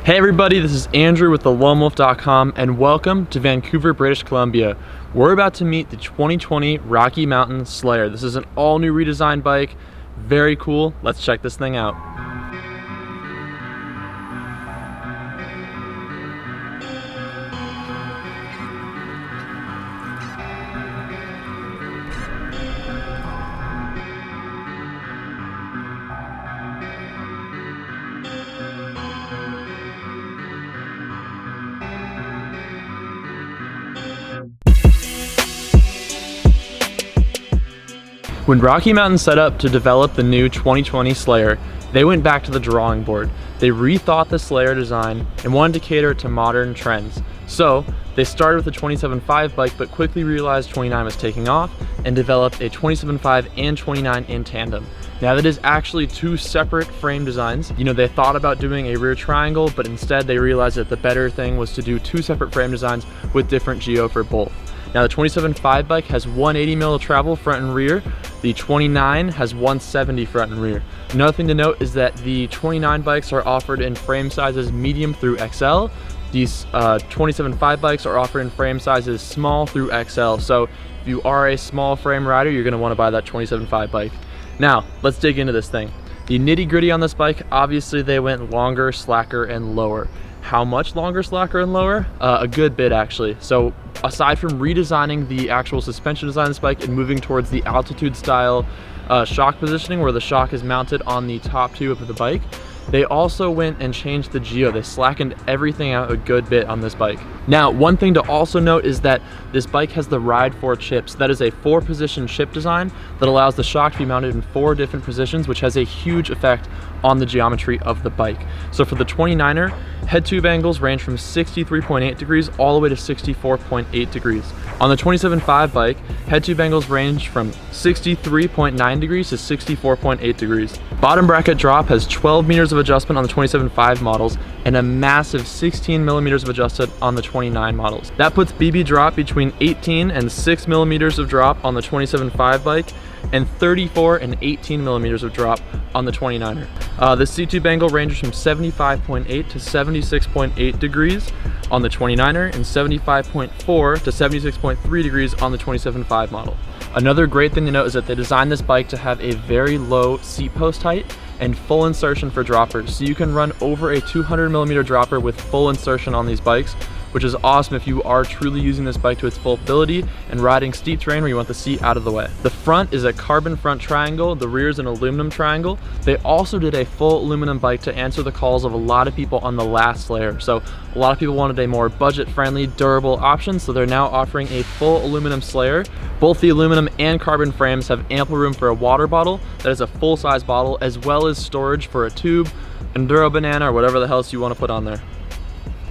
Hey everybody, this is Andrew with the Loam and welcome to Vancouver, British Columbia. We're about to meet the 2020 Rocky Mountain Slayer. This is an all-new redesigned bike. Very cool. Let's check this thing out. When Rocky Mountain set up to develop the new 2020 Slayer, they went back to the drawing board. They rethought the Slayer design and wanted to cater to modern trends. So they started with the 27.5 bike, but quickly realized 29 was taking off and developed a 27.5 and 29 in tandem. Now that is actually two separate frame designs. They thought about doing a rear triangle, but instead they realized that the better thing was to do two separate frame designs with different geo for both. Now the 27.5 bike has 180 mm of travel front and rear. The 29 has 170 front and rear. Another thing to note is that the 29 bikes are offered in frame sizes medium through XL. These 27.5 bikes are offered in frame sizes small through XL. So if you are a small frame rider, you're gonna wanna buy that 27.5 bike. Now, let's dig into this thing. The nitty gritty on this bike, obviously they went longer, slacker, and lower. How much longer, slacker, and lower? A good bit actually. So aside from redesigning the actual suspension design of this bike and moving towards the altitude style shock positioning where the shock is mounted on the top tube of the bike, they also went and changed the geo. They slackened everything out a good bit on this bike. Now, one thing to also note is that this bike has the Ride 4 chips. That is a 4-position chip design that allows the shock to be mounted in 4 different positions, which has a huge effect on the geometry of the bike. So for the 29er, head tube angles range from 63.8 degrees all the way to 64.8 degrees. On the 27.5 bike, head tube angles range from 63.9 degrees to 64.8 degrees. Bottom bracket drop has 12 meters of adjustment on the 27.5 models and a massive 16 millimeters of adjustment on the 29 models. That puts BB drop between 18 and 6 millimeters of drop on the 27.5 bike and 34 and 18 millimeters of drop on the 29er. The C-tube angle ranges from 75.8 to 76.8 degrees on the 29er and 75.4 to 76.3 degrees on the 27.5 model. Another great thing to note is that they designed this bike to have a very low seat post height and full insertion for droppers. So you can run over a 200 millimeter dropper with full insertion on these bikes, which is awesome if you are truly using this bike to its full ability and riding steep terrain where you want the seat out of the way. The front is a carbon front triangle, the rear is an aluminum triangle. They also did a full aluminum bike to answer the calls of a lot of people on the last Slayer. So a lot of people wanted a more budget-friendly, durable option, so they're now offering a full aluminum Slayer. Both the aluminum and carbon frames have ample room for a water bottle that is a full-size bottle, as well as storage for a tube, Enduro banana, or whatever the hell else you want to put on there.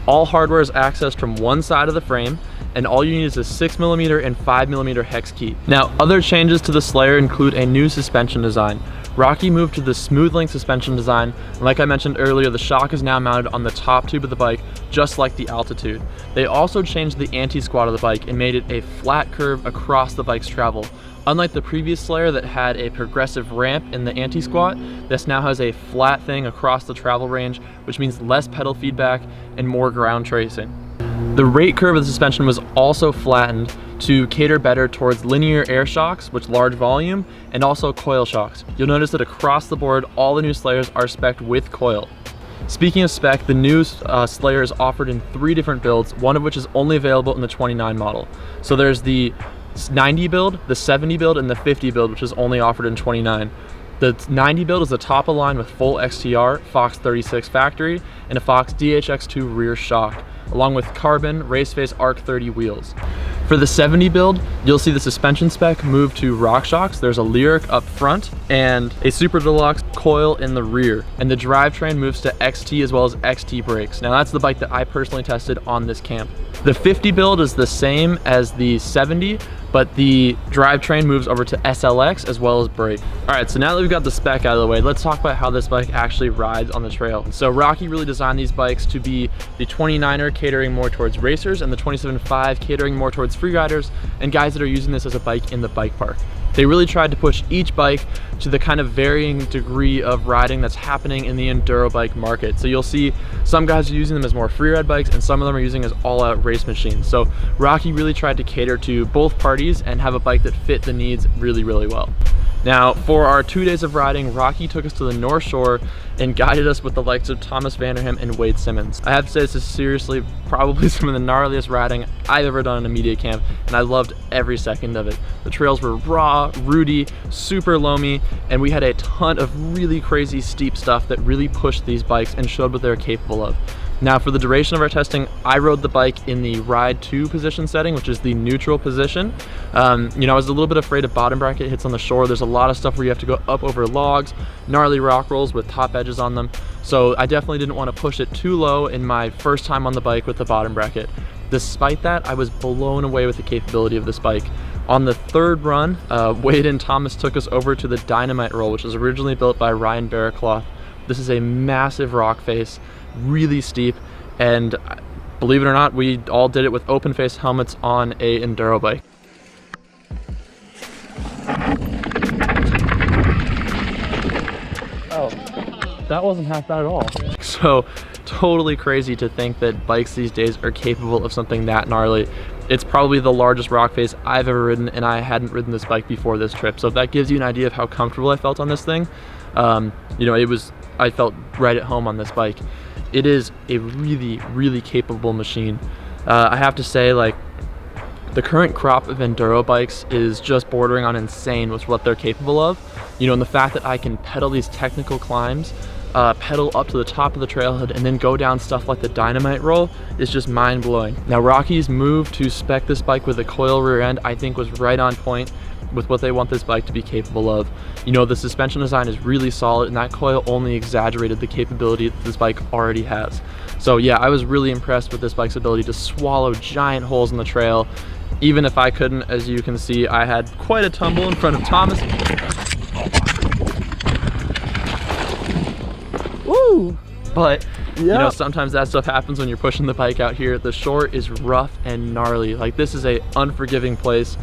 All hardware is accessed from one side of the frame, and all you need is a 6mm and 5mm hex key. Now, other changes to the Slayer include a new suspension design. Rocky moved to the smooth link suspension design, and like I mentioned earlier, the shock is now mounted on the top tube of the bike, just like the altitude. They also changed the anti-squat of the bike and made it a flat curve across the bike's travel. Unlike the previous Slayer that had a progressive ramp in the anti-squat, this now has a flat thing across the travel range, which means less pedal feedback and more ground tracing. The rate curve of the suspension was also flattened to cater better towards linear air shocks, which large volume, and also coil shocks. You'll notice that across the board, all the new Slayers are spec'd with coil. Speaking of spec, the new Slayer is offered in 3 different builds, one of which is only available in the 29 model. So there's the 90 build, the 70 build, and the 50 build, which is only offered in 29. The 90 build is the top of line with full XTR, Fox 36 factory, and a Fox DHX2 rear shock, along with carbon race face Arc 30 wheels. For the 70 build, you'll see the suspension spec move to rock shocks. There's a Lyric up front and a Super Deluxe coil in the rear. And the drivetrain moves to XT as well as XT brakes. Now that's the bike that I personally tested on this camp. The 50 build is the same as the 70, but the drivetrain moves over to SLX as well as brake. All right, so now that we've got the spec out of the way, let's talk about how this bike actually rides on the trail. So Rocky really designed these bikes to be the 29er catering more towards racers and the 27.5 catering more towards athletes, free riders, and guys that are using this as a bike in the bike park. They really tried to push each bike to the kind of varying degree of riding that's happening in the enduro bike market. So you'll see some guys are using them as more free ride bikes and some of them are using as all-out race machines. So Rocky really tried to cater to both parties and have a bike that fit the needs really, really well. Now, for our 2 days of riding, Rocky took us to the North Shore and guided us with the likes of Thomas Vanderham and Wade Simmons. I have to say, this is seriously probably some of the gnarliest riding I've ever done in a media camp, and I loved every second of it. The trails were raw, rooty, super loamy, and we had a ton of really crazy steep stuff that really pushed these bikes and showed what they're capable of. Now, for the duration of our testing, I rode the bike in the Ride 2 position setting, which is the neutral position. You know, I was a little bit afraid of bottom bracket hits on the shore. There's a lot of stuff where you have to go up over logs, gnarly rock rolls with top edges on them. So I definitely didn't want to push it too low in my first time on the bike with the bottom bracket. Despite that, I was blown away with the capability of this bike. On the third run, Wade and Thomas took us over to the Dynamite Roll, which was originally built by Ryan Barracloth. This is a massive rock face, really steep, and believe it or not, we all did it with open face helmets on a enduro bike. Oh, that wasn't half bad at all. So totally crazy to think that bikes these days are capable of something that gnarly. It's probably the largest rock face I've ever ridden, and I hadn't ridden this bike before this trip. So if that gives you an idea of how comfortable I felt on this thing, you know, I felt right at home on this bike. It is a really, really capable machine. I have to say, like, the current crop of enduro bikes is just bordering on insane with what they're capable of. You know, and the fact that I can pedal these technical climbs, pedal up to the top of the trailhead, and then go down stuff like the Dynamite Roll is just mind-blowing. Now, Rocky's move to spec this bike with a coil rear end, I think, was right on point with what they want this bike to be capable of. You know, the suspension design is really solid, and that coil only exaggerated the capability that this bike already has. So yeah, I was really impressed with this bike's ability to swallow giant holes in the trail. Even if I couldn't, as you can see, I had quite a tumble in front of Thomas. Woo! But you know, sometimes that stuff happens when you're pushing the bike out here. The shore is rough and gnarly. Like, this is a unforgiving place,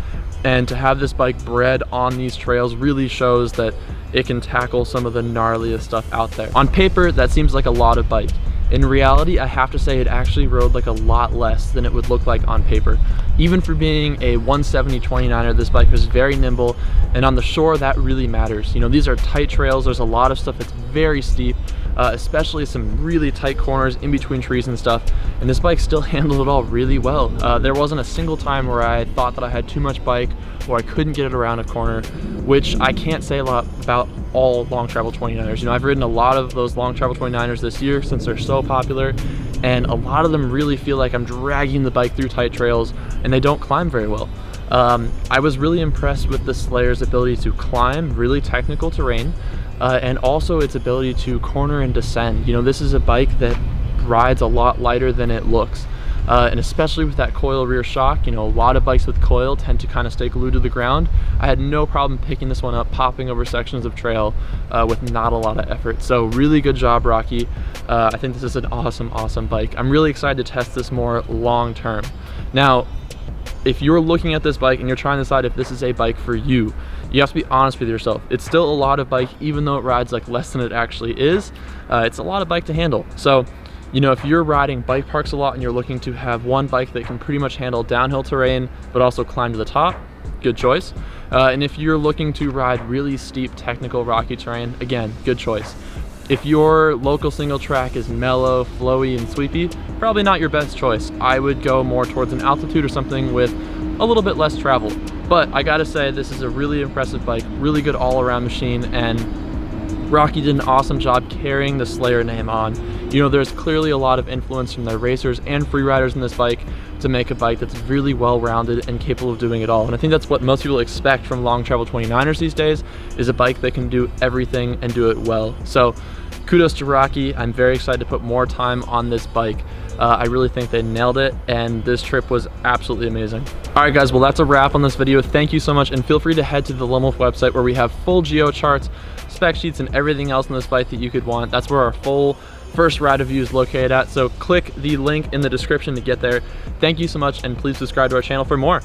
and to have this bike bred on these trails really shows that it can tackle some of the gnarliest stuff out there. On paper, that seems like a lot of bike. In reality, I have to say it actually rode like a lot less than it would look like on paper. Even for being a 170 29er, this bike was very nimble, and on the shore, that really matters. You know, these are tight trails. There's a lot of stuff that's very steep, especially some really tight corners in between trees and stuff, and this bike still handled it all really well. There wasn't a single time where I thought that I had too much bike or I couldn't get it around a corner, which I can't say a lot about all long travel 29ers. You know, I've ridden a lot of those long travel 29ers this year since they're so popular, and a lot of them really feel like I'm dragging the bike through tight trails and they don't climb very well. I was really impressed with the Slayer's ability to climb really technical terrain, and also its ability to corner and descend. You know, this is a bike that rides a lot lighter than it looks. And especially with that coil rear shock, you know, a lot of bikes with coil tend to kind of stay glued to the ground. I had no problem picking this one up, popping over sections of trail with not a lot of effort. So really good job, Rocky. I think this is an awesome bike. I'm really excited to test this more long term. Now, if you're looking at this bike and you're trying to decide if this is a bike for you, you have to be honest with yourself. It's still a lot of bike, even though it rides like less than it actually is. It's a lot of bike to handle. So, you know, if you're riding bike parks a lot and you're looking to have one bike that can pretty much handle downhill terrain, but also climb to the top, good choice. And if you're looking to ride really steep, technical, rocky terrain, again, good choice. If your local single track is mellow, flowy, and sweepy, probably not your best choice. I would go more towards an altitude or something with a little bit less travel. But I gotta say, this is a really impressive bike, really good all-around machine, and Rocky did an awesome job carrying the Slayer name on. You know, there's clearly a lot of influence from the racers and free riders in this bike to make a bike that's really well-rounded and capable of doing it all. And I think that's what most people expect from long travel 29ers these days, is a bike that can do everything and do it well. So kudos to Rocky. I'm very excited to put more time on this bike. I really think they nailed it, and this trip was absolutely amazing. All right, guys, well, that's a wrap on this video. Thank you so much, and feel free to head to the Loam website where we have full geo charts, spec sheets, and everything else in this bike that you could want. That's where our full first ride of view is located at. So click the link in the description to get there. Thank you so much, and please subscribe to our channel for more.